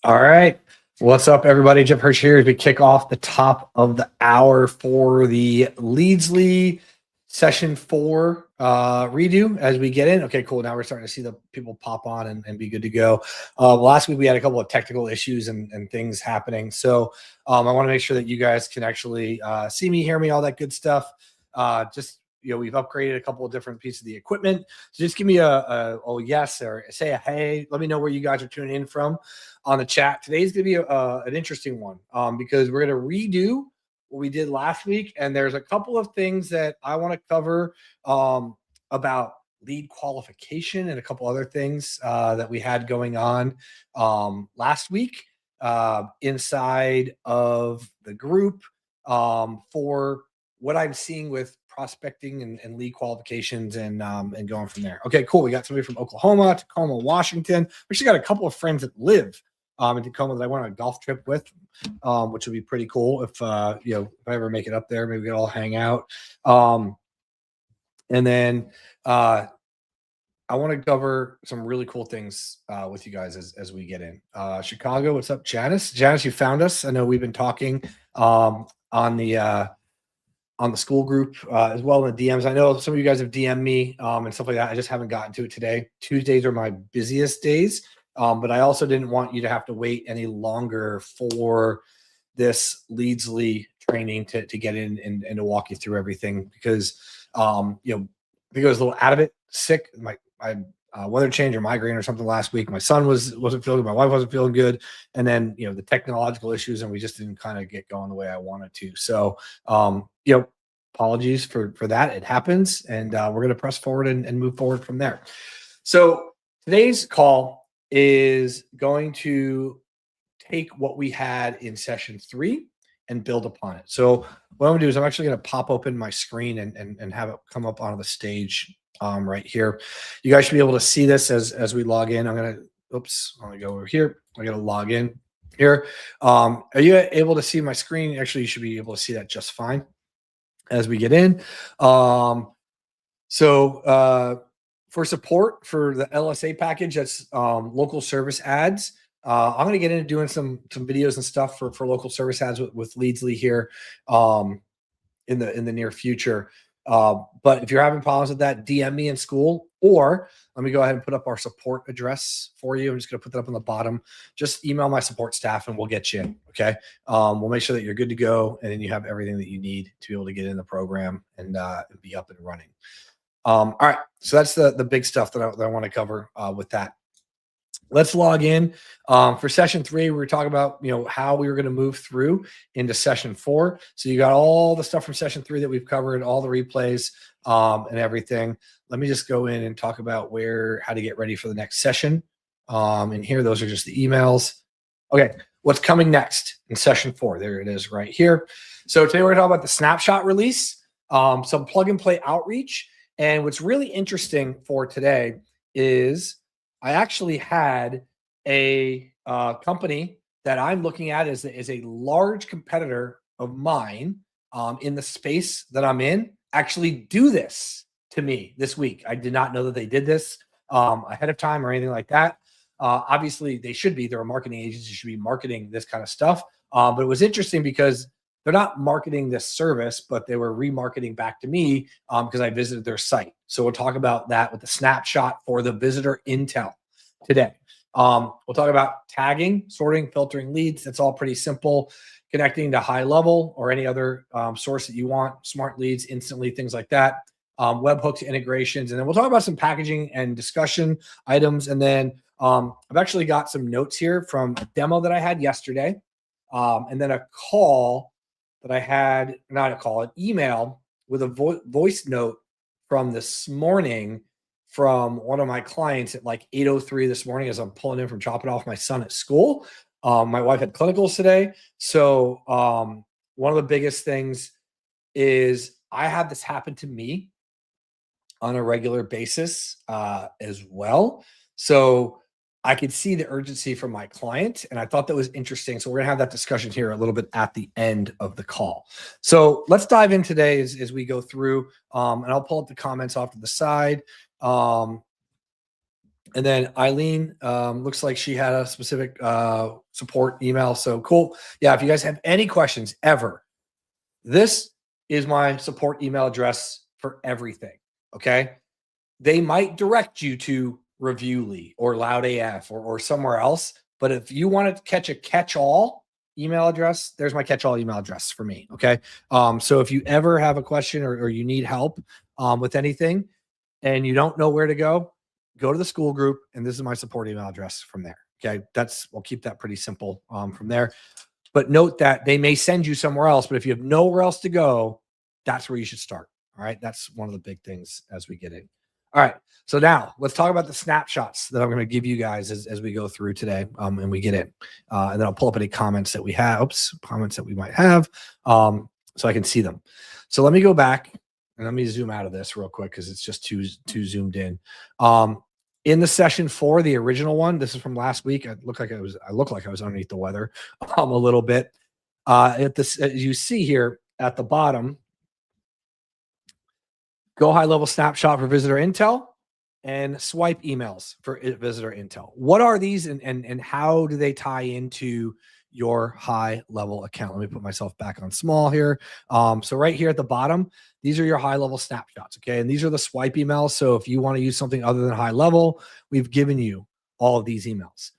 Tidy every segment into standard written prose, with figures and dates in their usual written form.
All right. What's up, everybody? Jeff Hirsch here as we kick off the top of the hour for the Leadsley session 4 redo as we get in. Okay, cool. Now we're starting to see the people pop on and be good to go. Last week we had a couple of technical issues and things happening. So I want to make sure that you guys can actually see me, hear me, all that good stuff. We've upgraded a couple of different pieces of the equipment. So just give me a oh yes or say a hey. Let me know where you guys are tuning in from on the chat. Today's going to be an interesting one because we're going to redo what we did last week. And there's a couple of things that I want to cover about lead qualification and a couple other things that we had going on last week inside of the group for what I'm seeing with prospecting and lead qualifications and going from there. Okay, cool. We got somebody from Oklahoma, Tacoma, Washington. We actually got a couple of friends that live in Tacoma that I went on a golf trip with, which would be pretty cool if if I ever make it up there, maybe we could all hang out. And then I want to cover some really cool things with you guys as we get in. Chicago, what's up, Janice? Janice, you found us. I know we've been talking on the school group as well in the DMs. I know some of you guys have DM'd me and stuff like that. I just haven't gotten to it today. Tuesdays are my busiest days, but I also didn't want you to have to wait any longer for this Leadsley training to get in and to walk you through everything because I think I was a little out of it, sick. My weather change or migraine or something last week. My son wasn't feeling good. My wife wasn't feeling good. And then, the technological issues, and we just didn't kind of get going the way I wanted to. So, apologies for that. It happens. And we're going to press forward and move forward from there. So today's call is going to take what we had in session 3 and build upon it. So what I'm gonna do is I'm actually going to pop open my screen and have it come up onto the stage right here. You guys should be able to see this as we log in. I'm going to go over here. I got to log in here. Are you able to see my screen? Actually, you should be able to see that just fine as we get in. For support for the LSA package, that's local service ads. I'm going to get into doing some videos and stuff for local service ads with Leadsley here in the near future. But if you're having problems with that, DM me in school, or let me go ahead and put up our support address for you. I'm just going to put that up on the bottom. Just email my support staff and we'll get you in. Okay. We'll make sure that you're good to go. And then you have everything that you need to be able to get in the program and be up and running. All right. So that's the big stuff that I want to cover with that. Let's log in. For session 3, we were talking about, how we were going to move through into session 4. So you got all the stuff from session 3 that we've covered, all the replays and everything. Let me just go in and talk about how to get ready for the next session. And here, those are just the emails. Okay. What's coming next in session 4? There it is right here. So today we're going to talk about the snapshot release, some plug and play outreach. And what's really interesting for today is I actually had a company that I'm looking at as a large competitor of mine in the space that I'm in actually do this to me this week. I did not know that they did this ahead of time or anything like that. Obviously, they should be. They're a marketing agency, should be marketing this kind of stuff. But it was interesting because they're not marketing this service, but they were remarketing back to me because I visited their site. So we'll talk about that with the snapshot for the visitor intel today. We'll talk about tagging, sorting, filtering leads. That's all pretty simple. Connecting to HighLevel or any other source that you want, smart leads, instantly, things like that. Webhooks integrations. And then we'll talk about some packaging and discussion items. And then I've actually got some notes here from a demo that I had yesterday. And then a call that I had, not a call, an email with a voice note from this morning from one of my clients at like 8:03 this morning as I'm pulling in from dropping off my son at school. My wife had clinicals today. So one of the biggest things is I have this happen to me on a regular basis as well. So I could see the urgency from my client, and I thought that was interesting. So we're going to have that discussion here a little bit at the end of the call. So let's dive in today as we go through, and I'll pull up the comments off to the side. And then Eileen, looks like she had a specific support email. So cool. Yeah, if you guys have any questions ever, this is my support email address for everything. Okay. They might direct you to Reviewly or Loud AF or somewhere else. But if you want to catch a catch-all email address, there's my catch-all email address for me. Okay. So if you ever have a question or you need help with anything and you don't know where to go to the school group. And this is my support email address from there. Okay. We'll keep that pretty simple from there. But note that they may send you somewhere else, but if you have nowhere else to go, that's where you should start. All right. That's one of the big things as we get in. All right. So now let's talk about the snapshots that I'm going to give you guys as we go through today and we get in. And then I'll pull up any comments that we have, comments that we might have so I can see them. So let me go back and let me zoom out of this real quick because it's just too zoomed in. In the session 4, the original one, this is from last week. I look like I was underneath the weather a little bit. As you see here at the bottom, go high level snapshot for visitor intel and swipe emails for visitor intel. What are these and how do they tie into your high level account? Let me put myself back on small here. So right here at the bottom, these are your high level snapshots. Okay. And these are the swipe emails. So if you want to use something other than high level, we've given you all of these emails.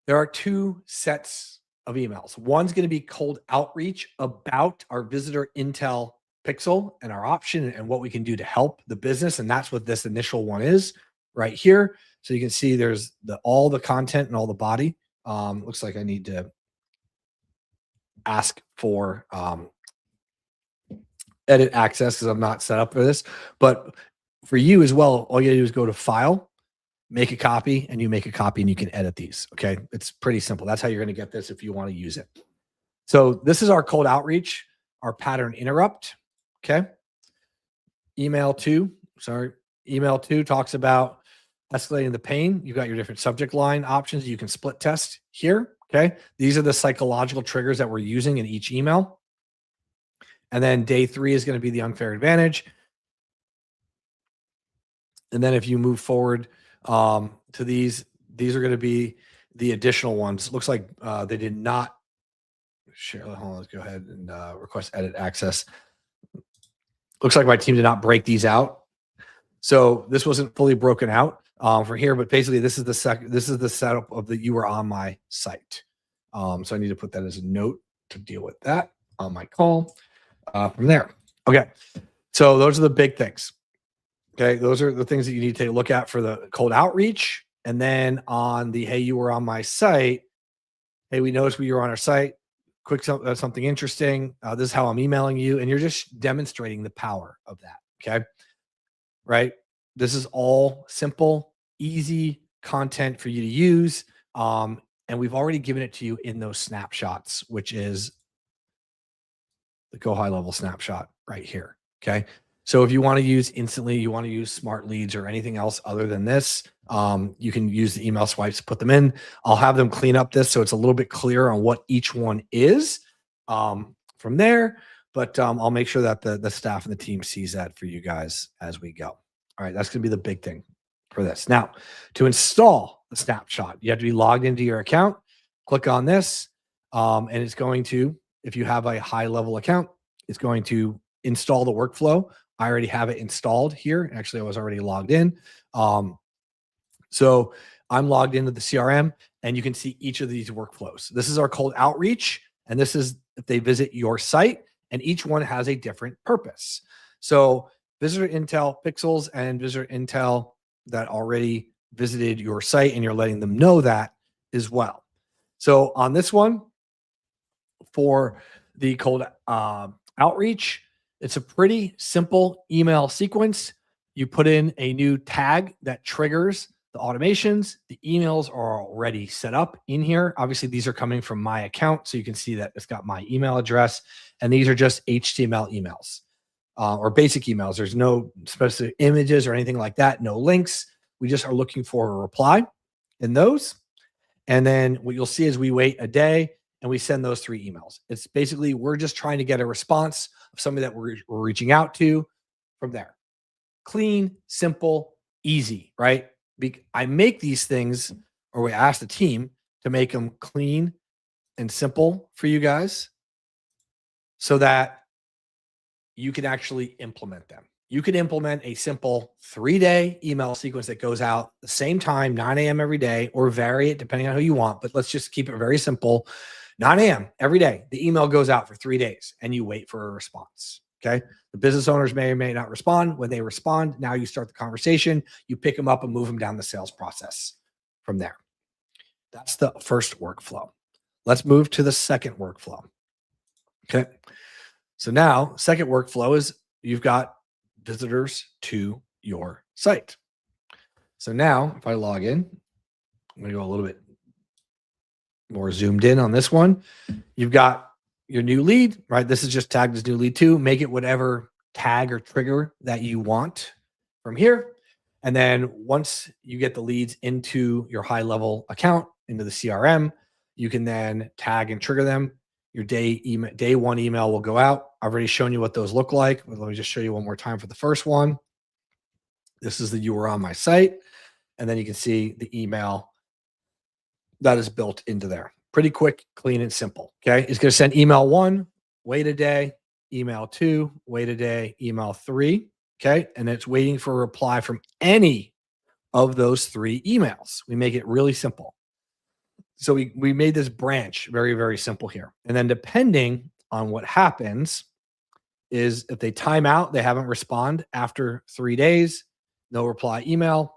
There are 2 sets of emails. One's going to be cold outreach about our visitor intel pixel and our option and what we can do to help the business. And that's what this initial one is right here. So you can see there's all the content and all the body. Looks like I need to ask for edit access because I'm not set up for this. But for you as well, all you gotta do is go to File, make a copy, and you make a copy and you can edit these. Okay. It's pretty simple. That's how you're going to get this if you want to use it. So this is our cold outreach, our pattern interrupt. Okay. Email 2 talks about escalating the pain. You've got your different subject line options. You can split test here. Okay. These are the psychological triggers that we're using in each email. And then day 3 is going to be the unfair advantage. And then if you move forward to these are going to be the additional ones. Looks like they did not share. Hold on, let's go ahead and request edit access. Looks like my team did not break these out. So this wasn't fully broken out for here, but basically this is the setup of the you were on my site. So I need to put that as a note to deal with that on my call from there. Okay. So those are the big things. Okay. Those are the things that you need to take a look at for the cold outreach. And then on the, hey, you were on my site. Hey, we noticed you were on our site. Quick, something interesting. This is how I'm emailing you. And you're just demonstrating the power of that. Okay. Right. This is all simple, easy content for you to use. And we've already given it to you in those snapshots, which is the Go High Level snapshot right here. Okay. So if you want to use instantly, you want to use smart leads or anything else other than this, you can use the email swipes, put them in. I'll have them clean up this so it's a little bit clearer on what each one is from there. But I'll make sure that the staff and the team sees that for you guys as we go. All right, that's going to be the big thing for this. Now, to install the snapshot, you have to be logged into your account. Click on this, and it's going to, if you have a high level account, it's going to install the workflow. I already have it installed here. Actually, I was already logged in. So I'm logged into the CRM, and you can see each of these workflows. This is our cold outreach, and this is if they visit your site, and each one has a different purpose. So visitor intel pixels and visitor intel that already visited your site, and you're letting them know that as well. So on this one, for the cold outreach, it's a pretty simple email sequence. You put in a new tag that triggers the automations. The emails are already set up in here. Obviously, these are coming from my account, so you can see that it's got my email address, and these are just HTML emails or basic emails. There's no specific images or anything like that, no links. We just are looking for a reply in those. And then what you'll see is we wait a day and we send those 3 emails. It's basically, we're just trying to get a response of somebody that we're reaching out to from there. Clean, simple, easy, right? I make these things, or we ask the team to make them clean and simple for you guys so that you can actually implement them. You can implement a simple 3-day email sequence that goes out the same time, 9 a.m. every day, or vary it depending on who you want. But let's just keep it very simple. 9 a.m. every day, the email goes out for 3 days and you wait for a response. Okay. The business owners may or may not respond. When they respond, now you start the conversation, you pick them up and move them down the sales process from there. That's the first workflow. Let's move to the second workflow. Okay. So now, second workflow is you've got visitors to your site. So now, if I log in, I'm going to go a little bit more zoomed in on this one. You've got your new lead, right? This is just tagged as new lead 2. Make it whatever tag or trigger that you want from here. And then once you get the leads into your HighLevel account, into the CRM, you can then tag and trigger them. Your day one email will go out. I've already shown you what those look like. Let me just show you one more time for the first one. This is the "you were on my site." And then you can see the email that is built into there. Pretty quick, clean, and simple. Okay. It's going to send email 1, wait a day, email 2, wait a day, email 3. Okay. And it's waiting for a reply from any of those 3 emails. We make it really simple. So we made this branch very, very simple here. And then depending on what happens is if they time out, they haven't responded after 3 days, no reply email,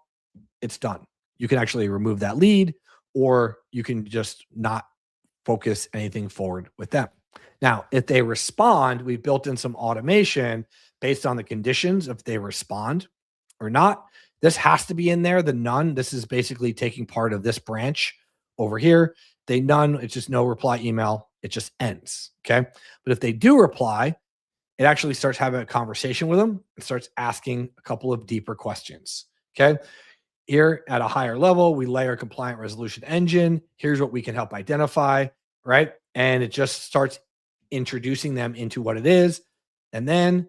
it's done. You can actually remove that lead, or you can just not focus anything forward with them. Now, if they respond, we've built in some automation based on the conditions if they respond or not. This has to be in there. The none, this is basically taking part of this branch over here. They none, it's just no reply email. It just ends. Okay. But if they do reply, it actually starts having a conversation with them and starts asking a couple of deeper questions. Okay. Here at a higher level, we layer compliant resolution engine. Here's what we can help identify, right? And it just starts introducing them into what it is. And then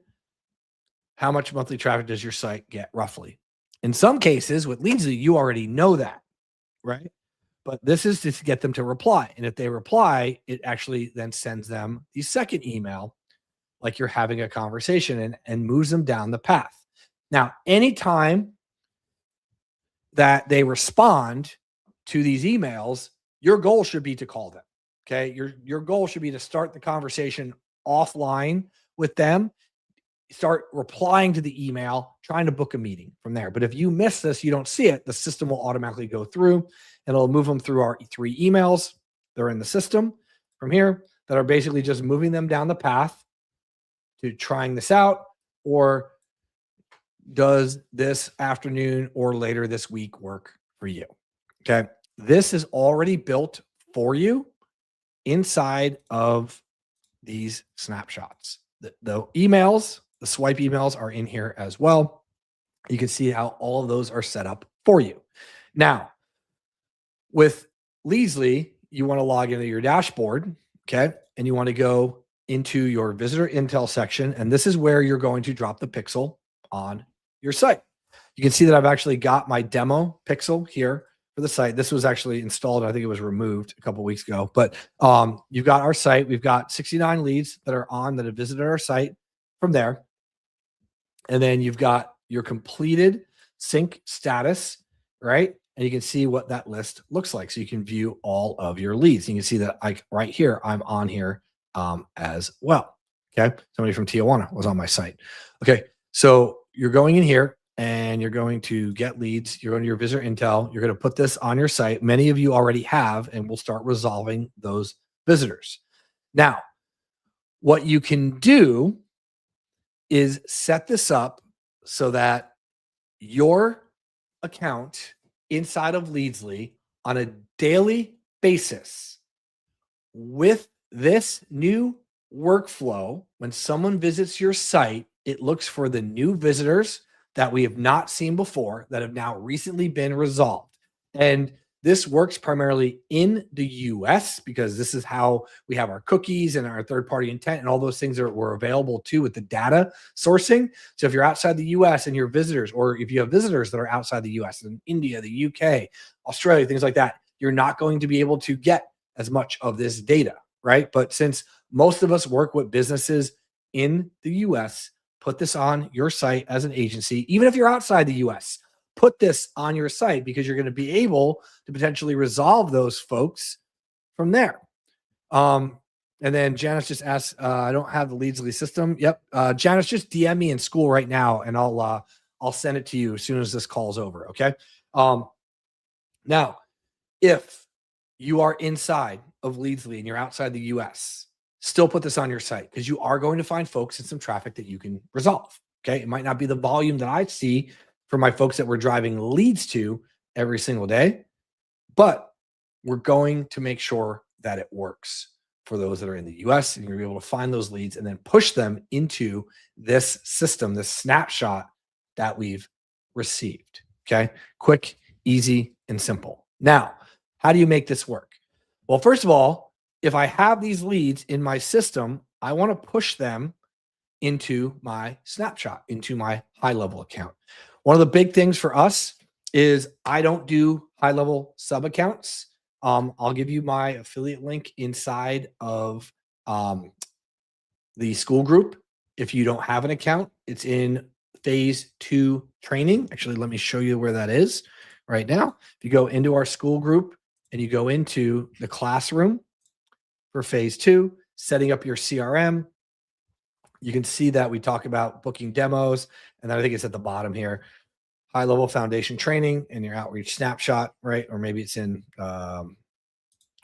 how much monthly traffic does your site get roughly? In some cases with Leadsly, you already know that, right? But this is just to get them to reply. And if they reply, it actually then sends them the second email, like you're having a conversation, and moves them down the path. Now, anytime that they respond to these emails, your goal should be to call them. Okay. Your goal should be to start the conversation offline with them, start replying to the email, trying to book a meeting from there. But if you miss this, you don't see it, the system will automatically go through and it'll move them through our 3 emails. They're in the system from here that are basically just moving them down the path to trying this out, or does this afternoon or later this week work for you? Okay. This is already built for you inside of these snapshots. The emails, the swipe emails are in here as well. You can see how all of those are set up for you. Now, with Leadsly, you want to log into your dashboard, okay? And you want to go into your visitor intel section, and this is where you're going to drop the pixel on your site. You can see that I've actually got my demo pixel here for the site. This was actually installed. I think it was removed a couple of weeks ago, but you've got our site. We've got 69 leads that are on that have visited our site from there. And then you've got your completed sync status, right? And you can see what that list looks like. So you can view all of your leads. You can see that right here, I'm on here as well. Okay. Somebody from Tijuana was on my site. Okay. So you're going in here and you're going to get leads. You're going to your visitor intel. You're going to put this on your site. Many of you already have, and we'll start resolving those visitors. Now, what you can do is set this up so that your account inside of Leadsly on a daily basis with this new workflow, when someone visits your site, it looks for the new visitors that we have not seen before that have now recently been resolved. And This works primarily in the US because this is how we have our cookies and our third-party intent and all those things that were available too with the data sourcing. So if you're outside the US and your visitors, or if you have visitors that are outside the US in India, the UK, Australia, things like that, you're not going to be able to get as much of this data, right? But since most of us work with businesses in the US, put this on your site as an agency. Even if you're outside the US, put this on your site because you're going to be able to potentially resolve those folks from there. And then Janice just asked, I don't have the Leadsly system. Yep. Janice, just DM me in school right now and I'll send it to you as soon as this call's over. Okay. Now, if you are inside of Leadsly and you're outside the US, still put this on your site because you are going to find folks and some traffic that you can resolve. Okay. It might not be the volume that I see for my folks that we're driving leads to every single day, but we're going to make sure that it works for those that are in the US, and you're gonna be able to find those leads and then push them into this system, this snapshot that we've received. Okay. Quick, easy, and simple. Now, how do you make this work? Well, first of all, if I have these leads in my system, I want to push them into my snapshot, into my HighLevel account. One of the big things for us is I don't do HighLevel sub accounts. I'll give you my affiliate link inside of the school group. If you don't have an account, it's in phase 2 training. Actually, let me show you where that is right now. If you go into our school group and you go into the classroom for phase 2, setting up your CRM, you can see that we talk about booking demos. And then I think it's at the bottom here, HighLevel foundation training and your outreach snapshot, right? Or maybe it's in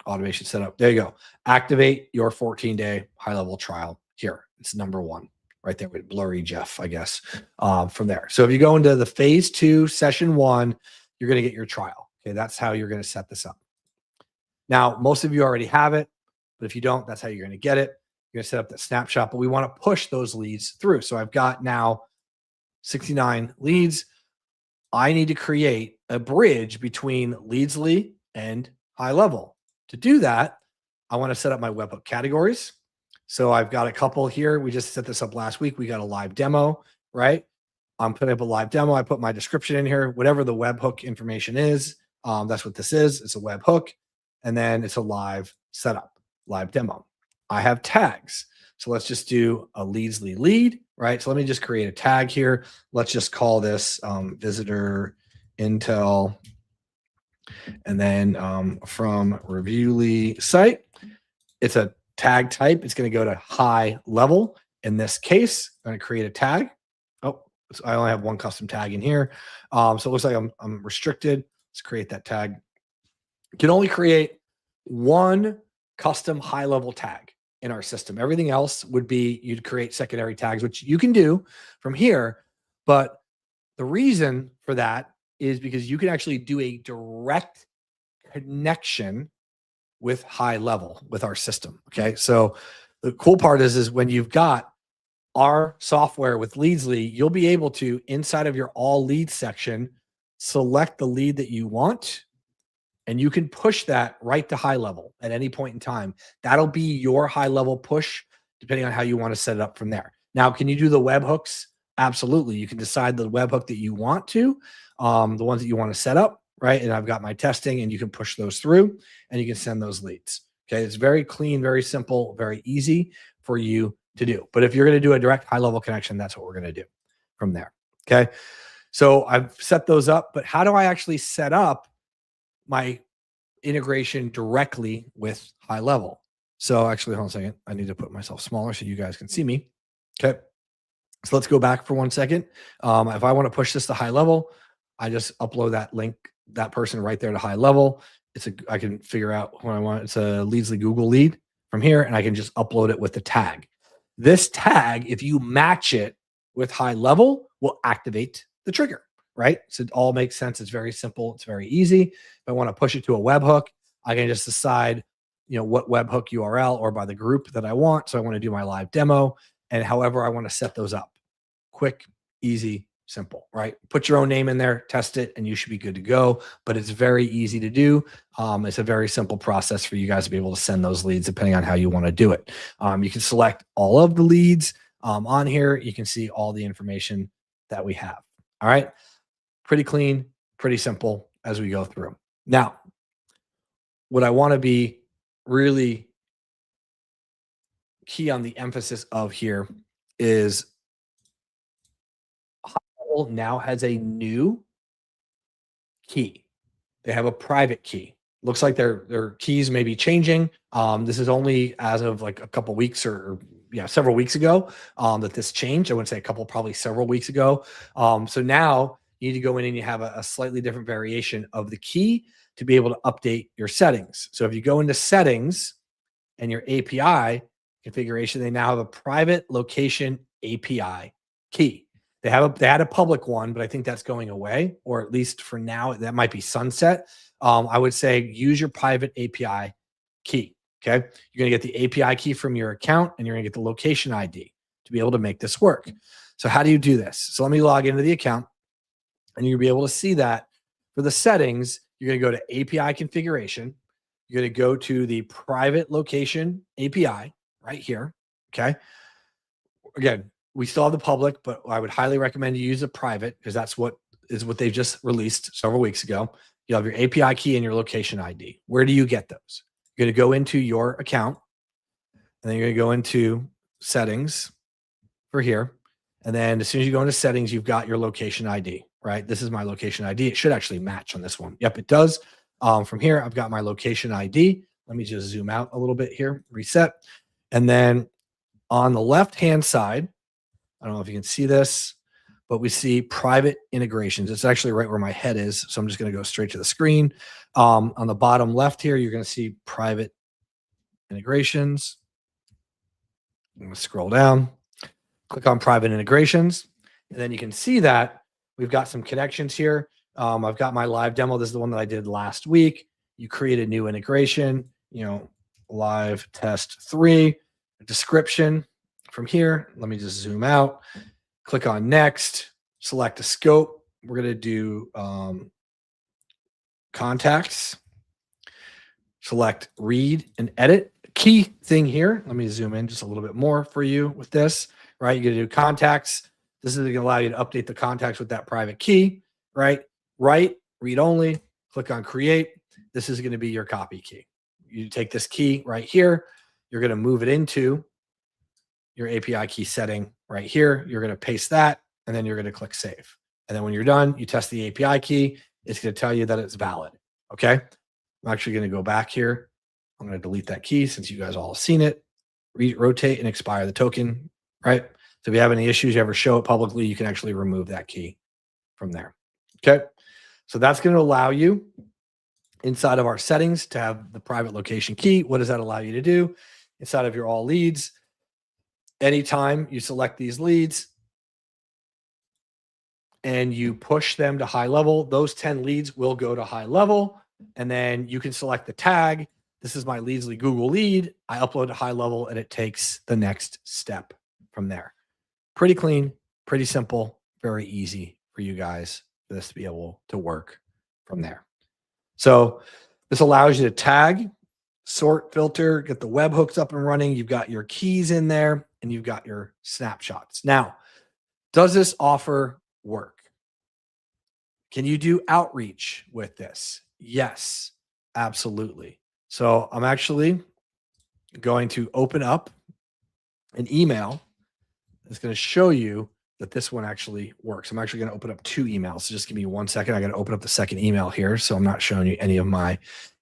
automation setup. There you go. Activate your 14-day HighLevel trial here. It's number 1 right there with blurry Jeff, I guess, from there. So if you go into the phase 2, session 1, you're going to get your trial. Okay. That's how you're going to set this up. Now, most of you already have it, but if you don't, that's how you're going to get it. You're going to set up that snapshot, but we want to push those leads through. So I've got now 69 leads. I need to create a bridge between Leadsly and HighLevel. To do that, I want to set up my webhook categories. So I've got a couple here. We just set this up last week. We got a live demo, right? I'm putting up a live demo. I put my description in here, whatever the webhook information is. That's what this is. It's a webhook. And then it's a live setup, live demo. I have tags. So let's just do a Leadsly lead, right? So let me just create a tag here. Let's just call this visitor intel. And then from Reviewly site, it's a tag type. It's going to go to HighLevel. In this case, I'm going to create a tag. Oh, so I only have one custom tag in here. So it looks like I'm restricted. Let's create that tag. You can only create one custom HighLevel tag in our system. Everything else would be you'd create secondary tags, which you can do from here. But the reason for that is because you can actually do a direct connection with HighLevel with our system. Okay. So the cool part is when you've got our software with Leadsly, you'll be able to, inside of your all leads section, select the lead that you want, and you can push that right to HighLevel at any point in time. That'll be your HighLevel push, depending on how you want to set it up from there. Now, can you do the webhooks? Absolutely. You can decide the webhook that you want to, the ones that you want to set up, right? And I've got my testing, and you can push those through and you can send those leads. Okay. It's very clean, very simple, very easy for you to do. But if you're going to do a direct HighLevel connection, that's what we're going to do from there. Okay. So I've set those up, but how do I actually set up my integration directly with HighLevel? So actually, hold on a second. I need to put myself smaller so you guys can see me. Okay. So let's go back for 1 second. If I want to push this to HighLevel, I just upload that link, that person right there to HighLevel. I can figure out what I want. It's a Leadsly Google lead from here, and I can just upload it with the tag. This tag, if you match it with HighLevel, will activate the trigger, right? So it all makes sense. It's very simple. It's very easy. If I want to push it to a webhook, I can just decide, what webhook URL or by the group that I want. So I want to do my live demo, and however I want to set those up. Quick, easy, simple, right? Put your own name in there, test it, and you should be good to go. But it's very easy to do. It's a very simple process for you guys to be able to send those leads depending on how you want to do it. You can select all of the leads on here. You can see all the information that we have. All right. Pretty clean, pretty simple as we go through. Now, what I want to be really key on the emphasis of here is HighLevel now has a new key. They have a private key. Looks like their keys may be changing. This is only as of like a couple weeks or several weeks ago that this changed. I wouldn't say a couple, probably several weeks ago. So now you need to go in and you have a slightly different variation of the key to be able to update your settings. So if you go into settings and your API configuration, they now have a private location API key. They had a public one, but I think that's going away, or at least for now, that might be sunset. I would say use your private API key. Okay. You're going to get the API key from your account and you're going to get the location ID to be able to make this work. So how do you do this? So let me log into the account and you'll be able to see that for the settings, you're going to go to API configuration. You're going to go to the private location API right here. Okay. Again, we still have the public, but I would highly recommend you use a private because that's what they've just released several weeks ago. You have your API key and your location ID. Where do you get those? You're going to go into your account and then you're going to go into settings for here. And then as soon as you go into settings, you've got your location ID, right? This is my location ID. It should actually match on this one. Yep, it does. From here, I've got my location ID. Let me just zoom out a little bit here, reset. And then on the left-hand side, I don't know if you can see this, but we see private integrations. It's actually right where my head is. So I'm just going to go straight to the screen. On the bottom left here, you're going to see private integrations. I'm going to scroll down, click on private integrations. And then you can see that we've got some connections here. I've got my live demo. This is the one that I did last week. You create a new integration, live test 3, description from here. Let me just zoom out, click on next, select a scope. We're going to do contacts, select read and edit. Key thing here, let me zoom in just a little bit more for you with this, right? You're going to do contacts. This is going to allow you to update the contacts with that private key, right? Write, read only, click on create. This is going to be your copy key. You take this key right here, you're going to move it into your API key setting right here. You're going to paste that, and then you're going to click save. And then when you're done, you test the API key. It's going to tell you that it's valid. Okay. I'm actually going to go back here. I'm going to delete that key since you guys all have seen it. Rotate and expire the token, right? So if you have any issues, you ever show it publicly, you can actually remove that key from there. Okay. So that's going to allow you inside of our settings to have the private location key. What does that allow you to do? Inside of your all leads, anytime you select these leads and you push them to HighLevel, those 10 leads will go to HighLevel. And then you can select the tag. This is my Leadsly Google lead. I upload to HighLevel and it takes the next step from there. Pretty clean, pretty simple, very easy for you guys for this to be able to work from there. So this allows you to tag, sort, filter, get the webhooks up and running. You've got your keys in there and you've got your snapshots. Now, does this offer work? Can you do outreach with this? Yes, absolutely. So I'm actually going to open up an email that's going to show you that this one actually works. I'm actually going to open up 2 emails. So just give me 1 second. I got to open up the second email here. So I'm not showing you any of my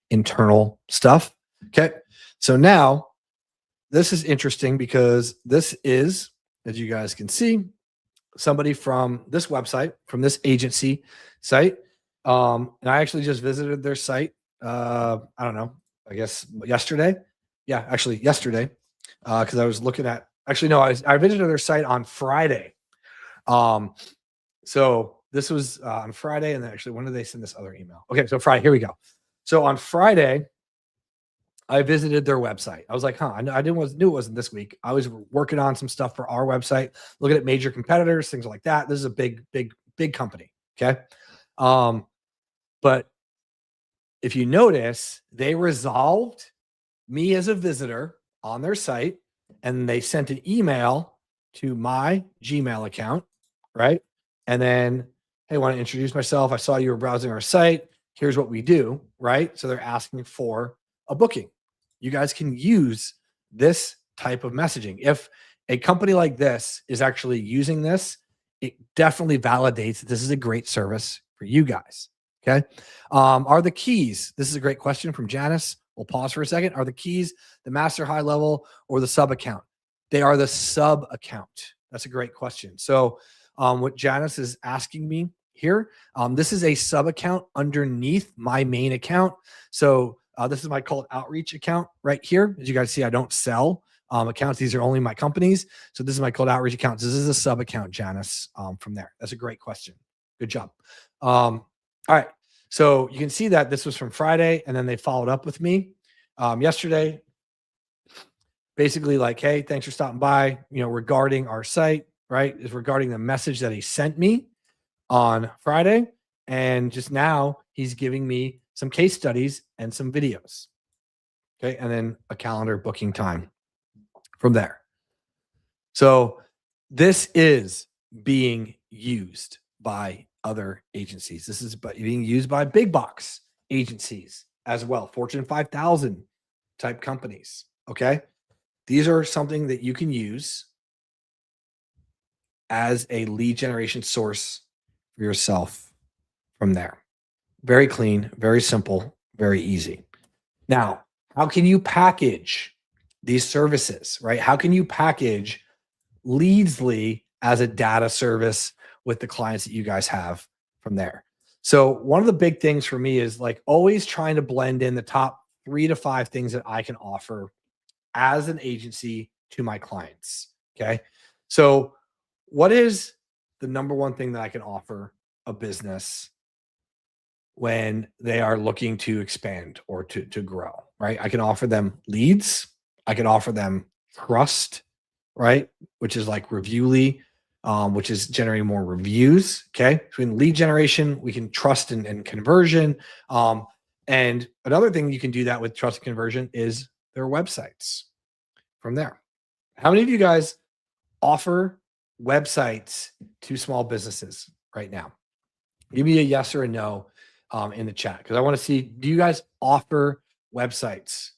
internal stuff. Okay. So now this is interesting because this is, as you guys can see, somebody from this website, from this agency site. And I actually just visited their site. I don't know, I guess yesterday. Yeah, actually yesterday. Cause I was looking at, actually, no, I visited their site on Friday. So this was on Friday. And then actually, when did they send this other email? Okay. So Friday, here we go. So on Friday, I visited their website. I was like, huh, I knew it wasn't this week. I was working on some stuff for our website, looking at major competitors, things like that. This is a big company. Okay. But if you notice, they resolved me as a visitor on their site, and they sent an email to my Gmail account, right? And then, hey, want to introduce myself? I saw you were browsing our site. Here's what we do, right? So they're asking for a booking. You guys can use this type of messaging. If a company like this is actually using this, it definitely validates that this is a great service for you guys. Okay. Are the keys? This is a great question from Janice. We'll pause for a second. Are the keys the master, high level, or the sub account? They are the sub account. That's a great question. So, what Janice is asking me here, this is a sub account underneath my main account. So, this is my cold outreach account right here. As you guys see, I don't sell accounts. These are only my companies. So, this is my cold outreach account. This is a sub account, Janice, from there. That's a great question. Good job. All right. So you can see that this was from Friday, and then they followed up with me yesterday, basically like, hey, thanks for stopping by, regarding our site, right? Is regarding the message that he sent me on Friday. And just now he's giving me some case studies and some videos. Okay. And then a calendar booking time from there. So this is being used by other agencies. This is being used by big box agencies as well, Fortune 5,000 type companies. Okay. These are something that you can use as a lead generation source for yourself from there. Very clean, very simple, very easy. Now, how can you package these services, right? How can you package Leadsly as a data service with the clients that you guys have from there? So one of the big things for me is like always trying to blend in the top 3 to 5 things that I can offer as an agency to my clients. Okay. So what is the number one thing that I can offer a business when they are looking to expand or to grow, right? I can offer them leads. I can offer them trust, right? Which is like Reviewly, which is generating more reviews. Okay. So in lead generation, we can trust and conversion. And another thing you can do that with trust and conversion is their websites from there. How many of you guys offer websites to small businesses right now? Give me a yes or a no in the chat, because I want to see, do you guys offer websites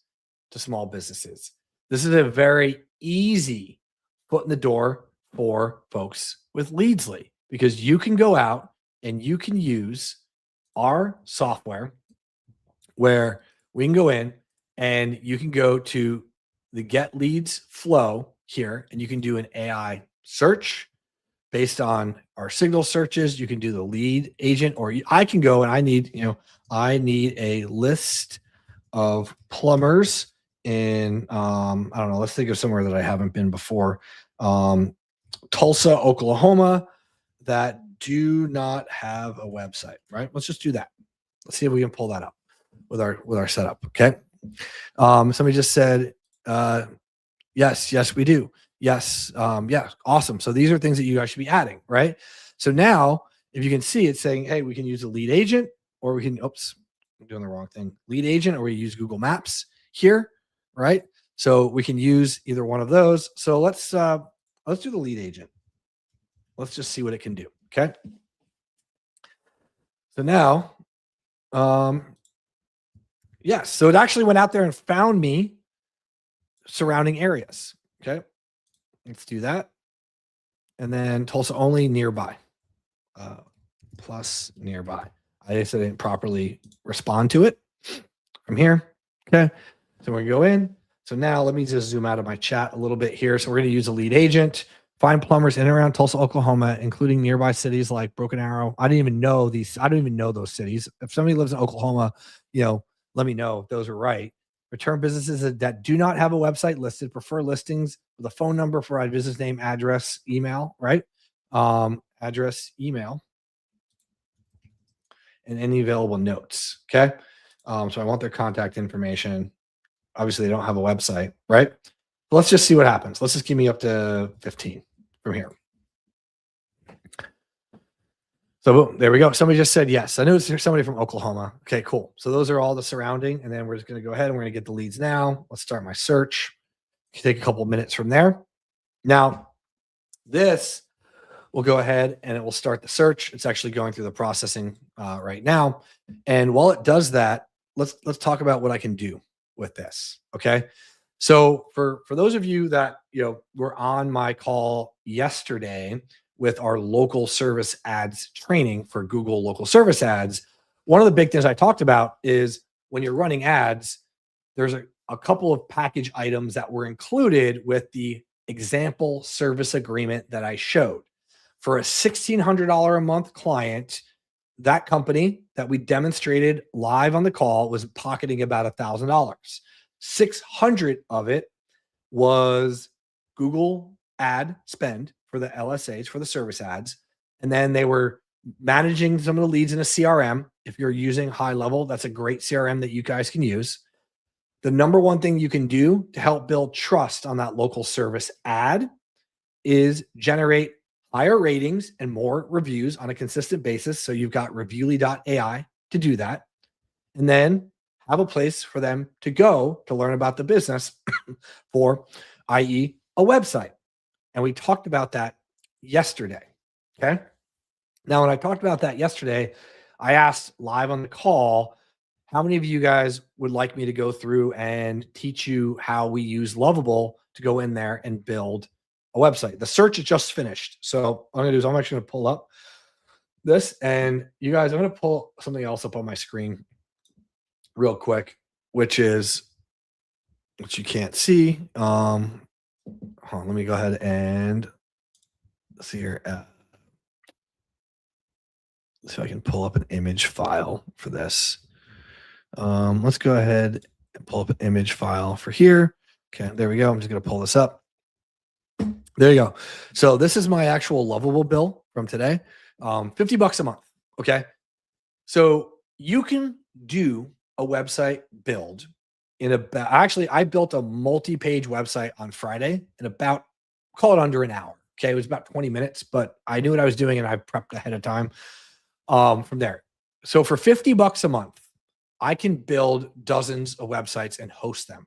to small businesses? This is a very easy foot in the door for folks with Leadsly, because you can go out and you can use our software where we can go in and you can go to the Get Leads flow here, and you can do an AI search based on our signal searches. You can do the lead agent, or I can go and I need a list of plumbers in, I don't know, let's think of somewhere that I haven't been before. Tulsa, Oklahoma, that do not have a website, right? Let's just do that. Let's see if we can pull that up with our setup. Okay. Somebody just said, yes, we do. Yes. Yeah. Awesome. So these are things that you guys should be adding, right? So now if you can see, it's saying, hey, we can use a lead agent, or we can, oops, I'm doing the wrong thing. Lead agent, or we use Google Maps here, right? So we can use either one of those. So let's do the lead agent. Let's just see what it can do. Okay. So now, yes. So it actually went out there and found me surrounding areas. Okay. Let's do that. And then Tulsa only nearby, plus nearby. I said I didn't properly respond to it from here. Okay. So we're going to go in. So now let me just zoom out of my chat a little bit here. So we're going to use a lead agent, find plumbers in and around Tulsa, Oklahoma, including nearby cities like Broken Arrow. I don't even know those cities. If somebody lives in Oklahoma, let me know if those are right. Return businesses that do not have a website listed, prefer listings with a phone number, provide business name, address, email, right? Address, email, and any available notes. Okay. So I want their contact information. obviously they don't have a website, right? Let's just see what happens. Let's just give me up to 15 from here. So boom, there we go. Somebody just said yes. I knew it's somebody from Oklahoma. Okay, cool. So those are all the surrounding, and then we're just going to go ahead and we're going to get the leads now. Let's start my search. Take a couple minutes from there. Now, this will go ahead and it will start the search. It's actually going through the processing right now. And while it does that, let's talk about what I can do with this. Okay. So for those of you that were on my call yesterday with our local service ads training for Google local service ads, one of the big things I talked about is when you're running ads, there's a couple of package items that were included with the example service agreement that I showed. For a $1,600 a month client, that company that we demonstrated live on the call was pocketing about $1,000. 600 of it was Google ad spend for the LSAs, for the service ads. And then they were managing some of the leads in a CRM. If you're using HighLevel, that's a great CRM that you guys can use. The number one thing you can do to help build trust on that local service ad is generate higher ratings and more reviews on a consistent basis. So you've got reviewly.ai to do that. And then have a place for them to go to learn about the business for, i.e., a website. And we talked about that yesterday. Okay. Now, when I talked about that yesterday, I asked live on the call, how many of you guys would like me to go through and teach you how we use Lovable to go in there and build a website? The search is just finished. So what I'm going to do is I'm actually going to pull up this, and you guys, I'm going to pull something else up on my screen real quick, which you can't see. Hold on, let me go ahead and see here. So I can pull up an image file for this. Let's go ahead and pull up an image file for here. Okay, there we go. I'm just going to pull this up. There you go. So this is my actual Lovable bill from today. $50 a month. Okay. So you can do a website build in about, actually, I built a multi-page website on Friday in about, call it under an hour. Okay. It was about 20 minutes, but I knew what I was doing and I prepped ahead of time from there. So for $50 a month, I can build dozens of websites and host them,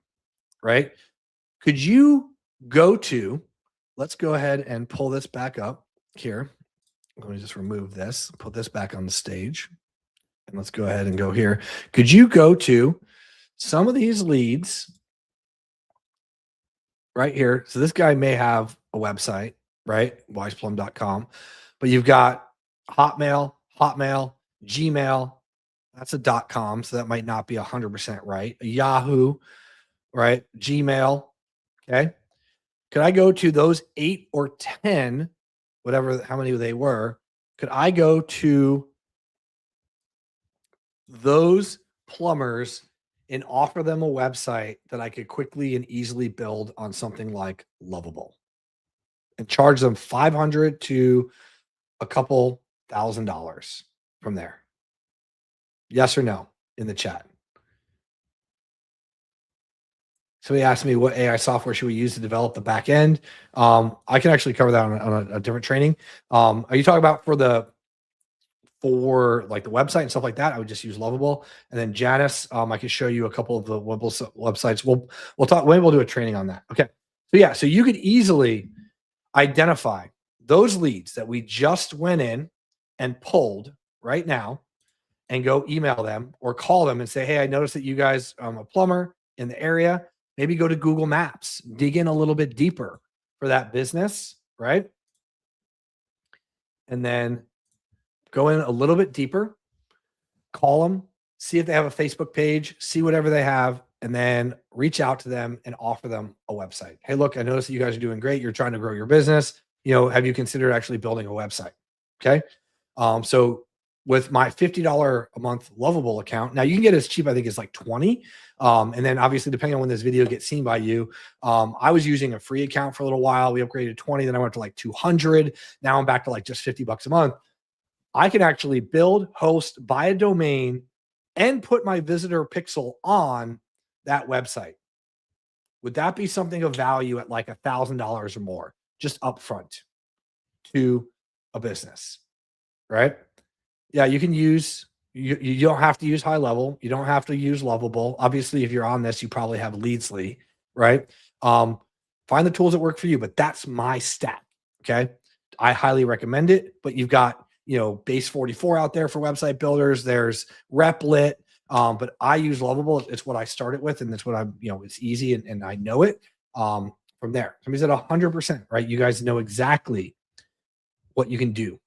right? Could you go to, let's go ahead and pull this back up here. Let me just remove this, put this back on the stage, and let's go ahead and go here. Could you go to some of these leads right here? So this guy may have a website, right? wiseplum.com, but you've got Hotmail, Gmail. That's a .com, so that might not be 100% right. Yahoo, right? Gmail, okay? Could I go to those 8 or 10, whatever, how many they were? Could I go to those plumbers and offer them a website that I could quickly and easily build on something like Lovable and charge them $500 to a couple $1,000 from there? Yes or no in the chat. Somebody asked me what AI software should we use to develop the back end. I can actually cover that on a different training. Are you talking about for like the website and stuff like that? I would just use Lovable. And then Janice, I can show you a couple of the websites. We'll talk. Maybe we'll do a training on that. Okay. So yeah, so you could easily identify those leads that we just went in and pulled right now, and go email them or call them and say, hey, I noticed that you guys are a plumber in the area. Maybe go to Google Maps, dig in a little bit deeper for that business, right? And then go in a little bit deeper, call them, see if they have a Facebook page, see whatever they have, and then reach out to them and offer them a website. Hey, look, I noticed that you guys are doing great. You're trying to grow your business. Have you considered actually building a website? Okay. So with my $50 a month Lovable account, now you can get as cheap, I think it's like 20. And then obviously depending on when this video gets seen by you, I was using a free account for a little while. We upgraded to 20, then I went to like 200. Now I'm back to like just $50 a month. I can actually build, host, buy a domain, and put my visitor pixel on that website. Would that be something of value at like $1,000 or more, just upfront to a business, right? Yeah, you can use, you don't have to use HighLevel. You don't have to use Lovable. Obviously, if you're on this, you probably have Leadsly, right? Find the tools that work for you, but that's my stack. Okay. I highly recommend it, but you've got, Base 44 out there for website builders. There's Replit. But I use Lovable. It's what I started with, and that's what I'm, it's easy and I know it. From there, somebody's at 100%, right? You guys know exactly what you can do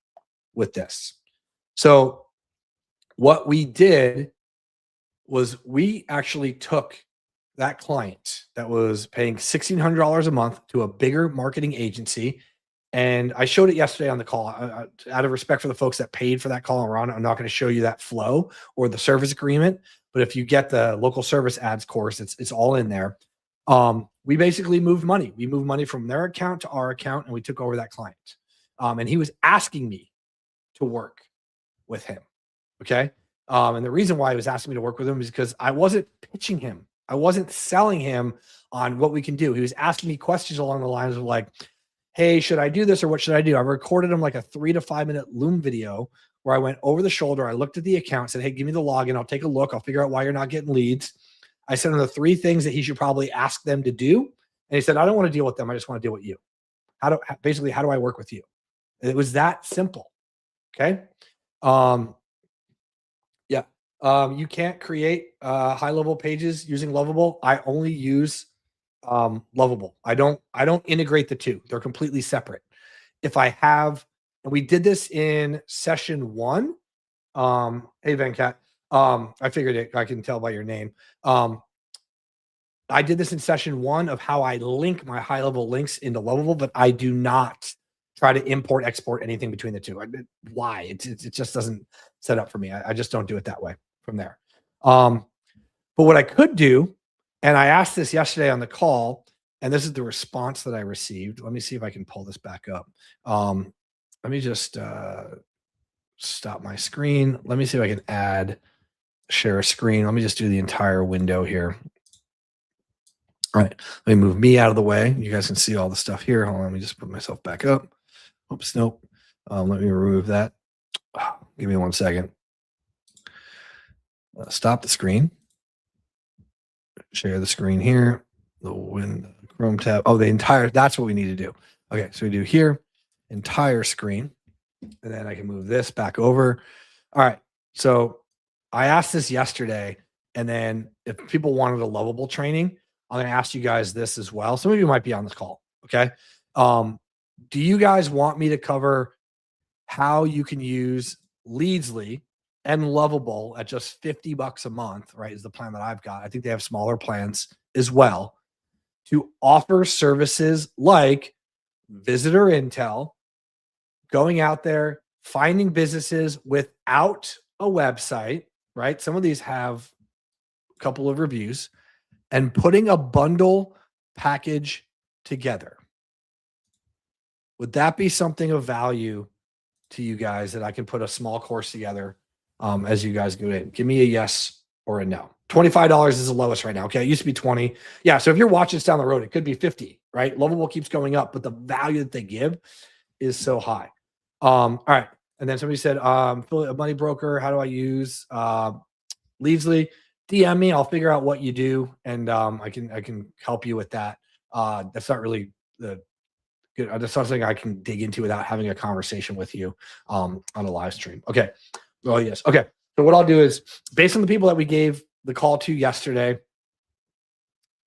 with this. So what we did was we actually took that client that was paying $1,600 a month to a bigger marketing agency. And I showed it yesterday on the call. Out of respect for the folks that paid for that call, I'm not going to show you that flow or the service agreement. But if you get the local service ads course, it's all in there. We basically moved money. We moved money from their account to our account, and we took over that client. And he was asking me to work with him. Okay. And the reason why he was asking me to work with him is because I wasn't pitching him. I wasn't selling him on what we can do. He was asking me questions along the lines of like, hey, should I do this or what should I do? I recorded him like a 3 to 5 minute Loom video where I went over the shoulder. I looked at the account, said, hey, give me the login. I'll take a look. I'll figure out why you're not getting leads. I sent him the 3 things that he should probably ask them to do. And he said, I don't want to deal with them. I just want to deal with you. Basically, how do I work with you? It was that simple. Okay. You can't create HighLevel pages using Lovable. I only use Lovable. I don't integrate the two. They're completely separate. If I have, and we did this in session 1. Hey Venkat. I figured it, I can tell by your name. I did this in session 1 of how I link my HighLevel links into Lovable, but I do not try to import, export anything between the two. Why? It just doesn't set up for me. I just don't do it that way from there. But what I could do, and I asked this yesterday on the call, and this is the response that I received. Let me see if I can pull this back up. Let me just stop my screen. Let me see if I can share a screen. Let me just do the entire window here. All right, let me move me out of the way. You guys can see all the stuff here. Hold on, let me just put myself back up. Oops, nope. Let me remove that. Give me 1 second. Stop the screen. Share the screen here. The window, Chrome tab. Oh, the entire, that's what we need to do. Okay, so we do here, entire screen. And then I can move this back over. All right, so I asked this yesterday. And then if people wanted a Lovable training, I'm going to ask you guys this as well. Some of you might be on this call. Okay. Do you guys want me to cover how you can use Leadsly and Lovable at just $50 a month, right? Is the plan that I've got. I think they have smaller plans as well to offer services like visitor intel, going out there, finding businesses without a website, right? Some of these have a couple of reviews, and putting a bundle package together. Would that be something of value to you guys that I can put a small course together as you guys go in? Give me a yes or a no. $25 is the lowest right now. Okay. It used to be 20. Yeah. So if you're watching this down the road, it could be 50, right? Lovable keeps going up, but the value that they give is so high. All right. And then somebody said, affiliate money broker, how do I use Leadsly? DM me. I'll figure out what you do. And I can help you with that. That's not really that's something I can dig into without having a conversation with you on a live stream. Okay. Oh yes. Okay. So what I'll do is, based on the people that we gave the call to yesterday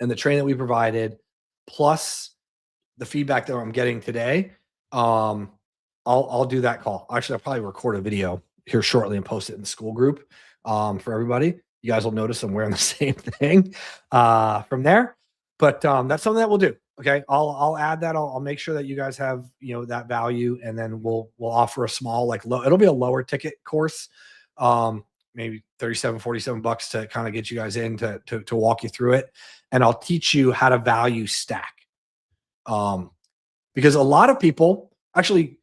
and the training that we provided, plus the feedback that I'm getting today, I'll do that call. Actually, I'll probably record a video here shortly and post it in the school group for everybody. You guys will notice I'm wearing the same thing from there, but that's something that we'll do. Okay. I'll add that. I'll make sure that you guys have, that value, and then we'll offer a small, it'll be a lower ticket course. Maybe $37, $47 to kind of get you guys in to walk you through it. And I'll teach you how to value stack. Because a lot of people actually,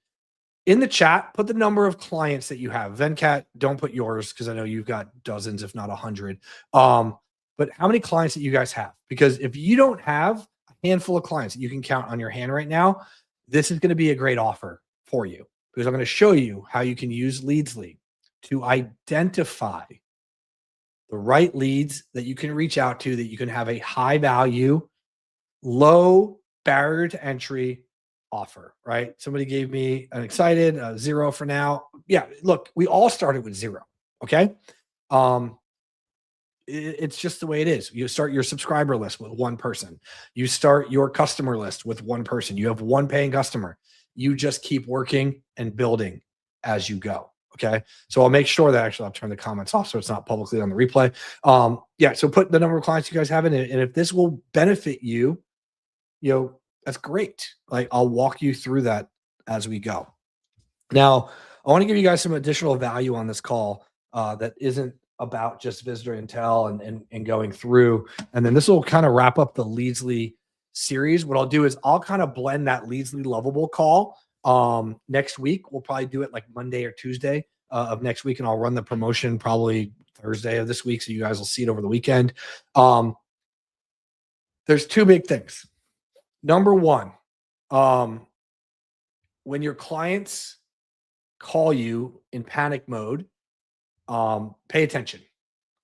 in the chat, put the number of clients that you have. Venkat, don't put yours because I know you've got dozens, if not 100. But but how many clients that you guys have? Because if you don't have a handful of clients that you can count on your hand right now, this is going to be a great offer for you, because I'm going to show you how you can use Leadsly to identify the right leads that you can reach out to, that you can have a high value, low barrier to entry offer, right? Somebody gave me an excited 0 for now. Yeah, look, we all started with 0. Okay. It's just the way it is. You start your subscriber list with one person. You start your customer list with one person. You have one paying customer. You just keep working and building as you go. Okay. So I'll make sure that actually I'll turn the comments off so it's not publicly on the replay. Yeah. So put the number of clients you guys have in it. And if this will benefit you, that's great. Like, I'll walk you through that as we go. Now, I want to give you guys some additional value on this call that isn't about just visitor intel and going through. And then this will kind of wrap up the Leadsly series. What I'll do is I'll kind of blend that Leadsly Lovable call next week. We'll probably do it like Monday or Tuesday of next week, and I'll run the promotion probably Thursday of this week, so you guys will see it over the weekend. There's 2 big things. Number one, when your clients call you in panic mode, pay attention.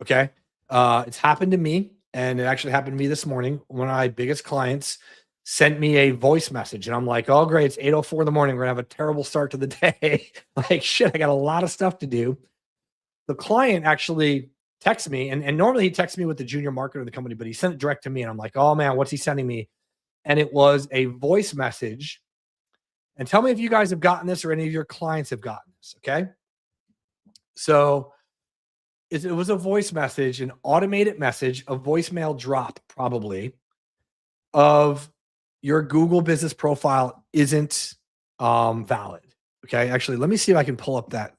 Okay. It's happened to me, and it actually happened to me this morning. One of my biggest clients sent me a voice message, and I'm like, oh, great. It's 8:04 in the morning. We're gonna have a terrible start to the day. Like, shit, I got a lot of stuff to do. The client actually texted me, and normally he texts me with the junior marketer of the company, but he sent it direct to me. And I'm like, oh man, what's he sending me? And it was a voice message. And tell me if you guys have gotten this or any of your clients have gotten this. Okay. So it was a voice message, an automated message, a voicemail drop probably, of your Google business profile isn't valid. Okay. Actually, let me see if I can pull up that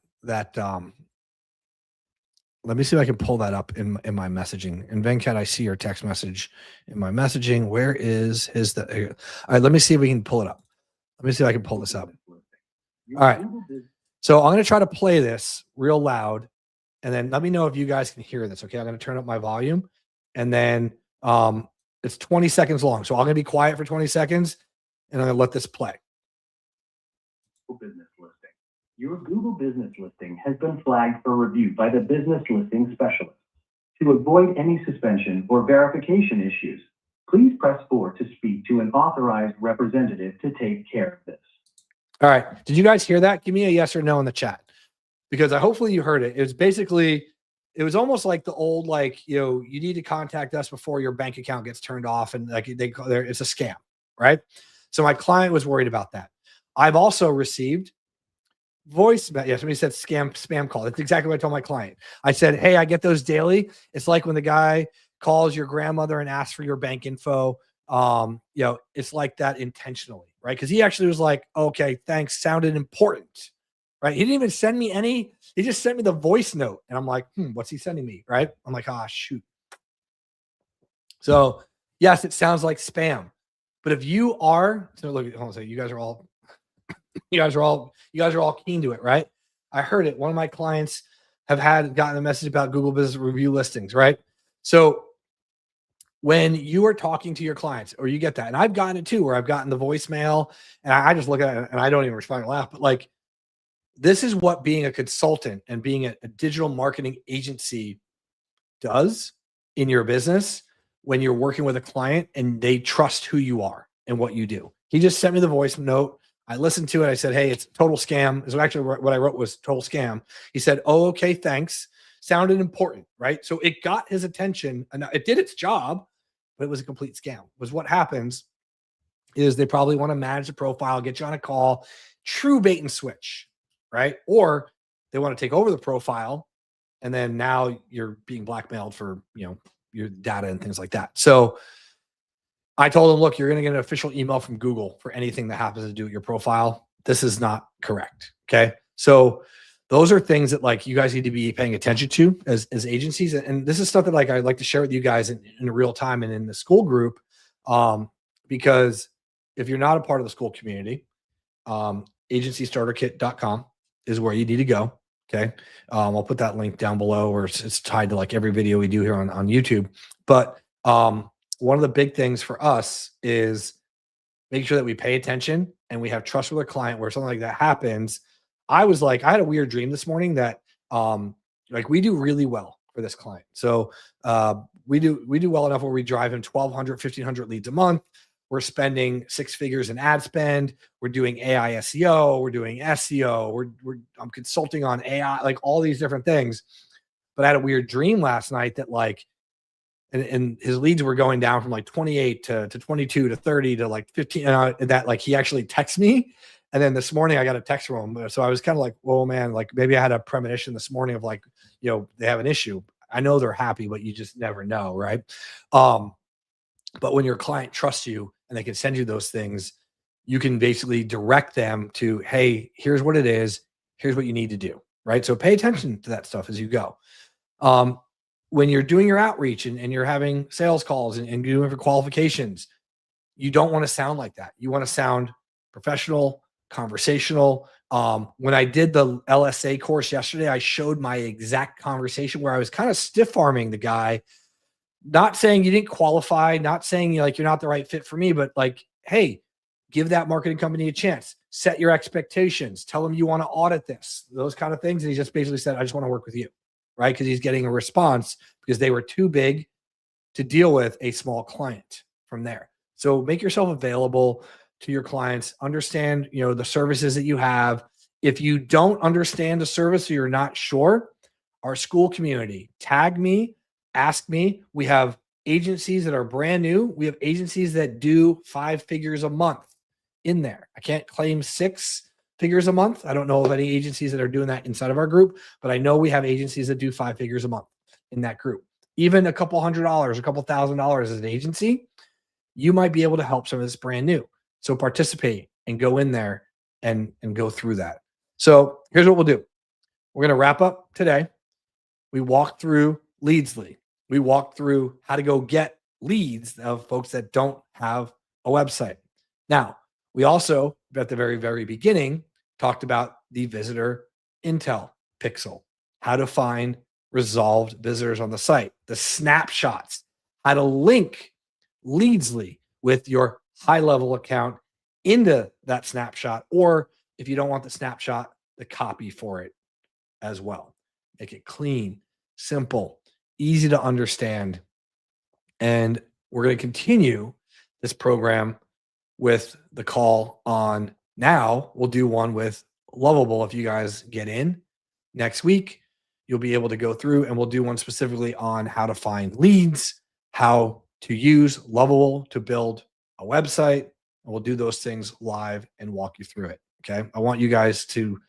let me see if I can pull that up in my messaging. And Venkat, I see your text message in my messaging. Where is his? All right, let me see if we can pull it up. Let me see if I can pull this up. All right. So I'm going to try to play this real loud, and then let me know if you guys can hear this. Okay. I'm going to turn up my volume, and then it's 20 seconds long. So I'm going to be quiet for 20 seconds, and I'm going to let this play. Business listing. Your Google business listing has been flagged for review by the business listing specialist. To avoid any suspension or verification issues, please press 4 to speak to an authorized representative to take care of this. All right. Did you guys hear that? Give me a yes or no in the chat, because hopefully you heard it. It was basically, it was almost like the old, you need to contact us before your bank account gets turned off. And like it's a scam, right? So my client was worried about that. I've also received voice. Yeah, somebody said spam call. That's exactly what I told my client. I said, hey, I get those daily. It's like when the guy calls your grandmother and asks for your bank info. It's like that intentionally, right? Because he actually was like, okay, thanks, sounded important, right? He didn't even send me any. He just sent me the voice note, and I'm like, what's he sending me, right? I'm like, shoot. So yes, it sounds like spam, but if you are, so look, hold on a second, you guys are all keen to it, right? I heard it. One of my clients have gotten a message about Google Business Review listings, right? So when you are talking to your clients, or you get that, and I've gotten it too, where I've gotten the voicemail and I just look at it and I don't even respond or laugh, but like, this is what being a consultant and being a digital marketing agency does in your business when you're working with a client and they trust who you are and what you do. He just sent me the voice note. I listened to it. I said, hey, it's a total scam. So actually what I wrote was total scam. He said, oh, okay, thanks. Sounded important, right? So it got his attention, and it did its job, but it was a complete scam. Was what happens is they probably want to manage the profile, get you on a call, true bait and switch, right? Or they want to take over the profile, and then now you're being blackmailed for, your data and things like that. So I told him, look, you're going to get an official email from Google for anything that happens to do with your profile. This is not correct. Okay. So those are things that you guys need to be paying attention to as agencies. And this is stuff that I'd like to share with you guys in real time and in the school group. Because if you're not a part of the school community, agencystarterkit.com is where you need to go. Okay. I'll put that link down below, or it's tied to every video we do here on YouTube. But one of the big things for us is making sure that we pay attention and we have trust with our client where something like that happens. I had a weird dream this morning that like we do really well for this client. So we do well enough where we drive him 1,200, 1,500 leads a month. We're spending 6 figures in ad spend. We're doing AI SEO. We're doing SEO. I'm consulting on AI, like all these different things. But I had a weird dream last night that like, and his leads were going down from like 28 to 22 to 30 to like 15. And that like he actually texted me. And then this morning I got a text from him. So I was kind of like, whoa, man, like maybe I had a premonition this morning of like, they have an issue. I know they're happy, but you just never know. Right. But when your client trusts you and they can send you those things, you can basically direct them to, hey, here's what it is. Here's what you need to do. Right. So pay attention to that stuff as you go. When you're doing your outreach and you're having sales calls and doing for qualifications, you don't want to sound like that. You want to sound professional, conversational. When I did the LSA course yesterday, I showed my exact conversation where I was kind of stiff arming the guy, not saying you didn't qualify, not saying you're not the right fit for me, but like, hey, give that marketing company a chance, set your expectations, tell them you want to audit this, those kind of things. And he just basically said, I just want to work with you. Right? Because he's getting a response because they were too big to deal with a small client from there. So make yourself available to your clients, understand, the services that you have. If you don't understand a service or you're not sure, our school community, tag me, ask me. We have agencies that are brand new. We have agencies that do 5 figures a month in there. I can't claim 6 figures a month. I don't know of any agencies that are doing that inside of our group, but I know we have agencies that do 5 figures a month in that group. Even a couple $100, a couple $1,000 as an agency, you might be able to help some of this brand new. So participate and go in there and go through that. So here's what we'll do. We're going to wrap up today. We walked through Leadsly. We walked through how to go get leads of folks that don't have a website. Now, we also, at the very, very beginning, talked about the visitor intel pixel, how to find resolved visitors on the site, the snapshots, how to link Leadsly with your HighLevel account into that snapshot, or if you don't want the snapshot, the copy for it as well. Make it clean, simple, easy to understand. And we're going to continue this program with the call on now. We'll do one with Lovable. If you guys get in next week, you'll be able to go through and we'll do one specifically on how to find leads, how to use Lovable to build a website. And we'll do those things live and walk you through it. Okay. I want you guys to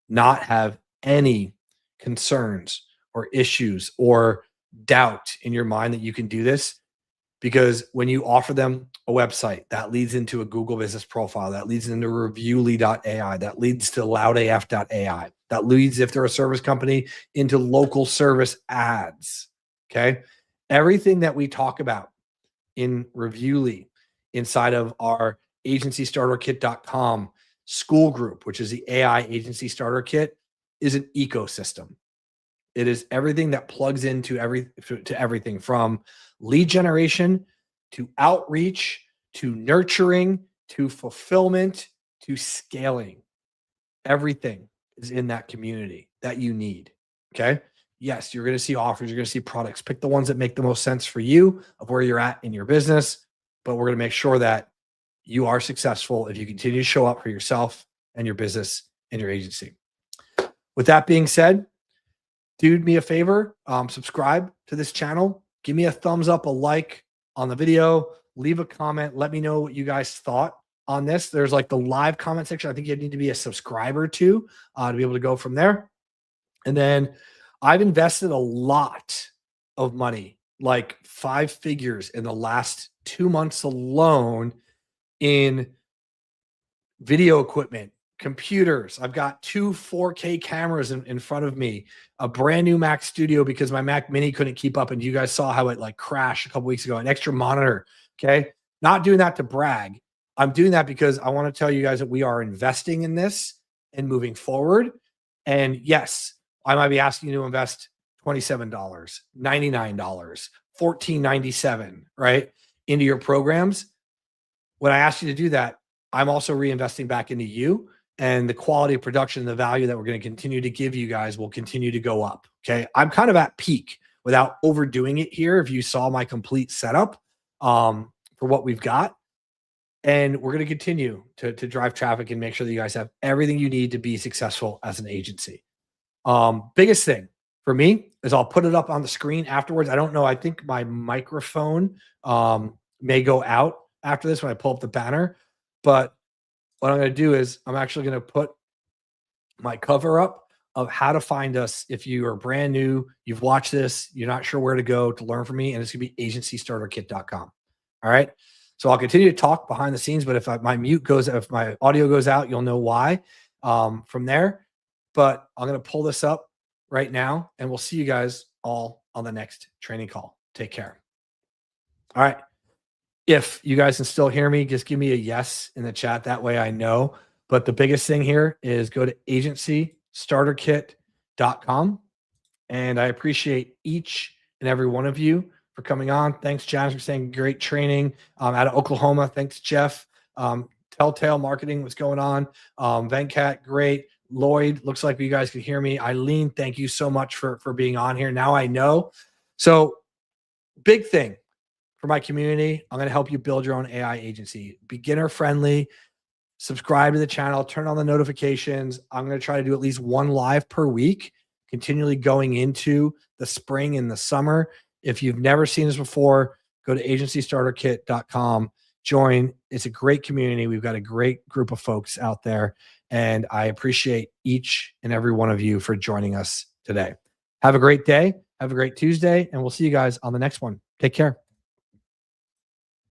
not have any concerns or issues or doubt in your mind that you can do this. Because when you offer them a website, that leads into a Google business profile, that leads into reviewly.ai, that leads to loudaf.ai, that leads, if they're a service company, into local service ads. Okay. Everything that we talk about in Reviewly, inside of our agencystarterkit.com school group, which is the AI agency starter kit, is an ecosystem. It is everything that plugs into everything from lead generation to outreach to nurturing to fulfillment to scaling. Everything is in that community that you need. Okay. Yes, you're going to see offers. You're going to see products. Pick the ones that make the most sense for you of where you're at in your business. But we're going to make sure that you are successful if you continue to show up for yourself and your business and your agency. With that being said, do me a favor, subscribe to this channel. Give me a thumbs up, a like on the video. Leave a comment. Let me know what you guys thought on this. There's like the live comment section. I think you need to be a subscriber to be able to go from there. And then I've invested a lot of money, like 5 figures in the last 2 months alone in video equipment, computers. I've got 2 4K cameras in front of me, a brand new Mac Studio because my Mac Mini couldn't keep up. And you guys saw how it like crashed a couple weeks ago, an extra monitor. Okay. Not doing that to brag. I'm doing that because I want to tell you guys that we are investing in this and moving forward. And yes, I might be asking you to invest $27, $99, $14.97, right? Into your programs. When I ask you to do that, I'm also reinvesting back into you, and the quality of production, the value that we're going to continue to give you guys will continue to go up. Okay. I'm kind of at peak without overdoing it here. If you saw my complete setup for what we've got, and we're going to continue to drive traffic and make sure that you guys have everything you need to be successful as an agency. Biggest thing for me is I'll put it up on the screen afterwards. I don't know. I think my microphone may go out after this when I pull up the banner, but what I'm going to do is I'm actually going to put my cover up of how to find us if you are brand new, you've watched this, you're not sure where to go to learn from me, and it's going to be agencystarterkit.com. All right. So I'll continue to talk behind the scenes, but if if my audio goes out, you'll know why from there. But I'm going to pull this up right now, and we'll see you guys all on the next training call. Take care. All right. If you guys can still hear me, just give me a yes in the chat. That way I know. But the biggest thing here is go to agencystarterkit.com. And I appreciate each and every one of you for coming on. Thanks, Janice, for saying great training out of Oklahoma. Thanks, Jeff. Telltale Marketing, what's going on? Venkat, great. Lloyd, looks like you guys can hear me. Eileen, thank you so much for being on here. Now I know. So big thing for my community, I'm going to help you build your own AI agency. Beginner friendly. Subscribe to the channel, turn on the notifications. I'm going to try to do at least one live per week, continually going into the spring and the summer. If you've never seen this before, go to agencystarterkit.com. Join. It's a great community. We've got a great group of folks out there, and I appreciate each and every one of you for joining us today. Have a great day. Have a great Tuesday, and we'll see you guys on the next one. Take care.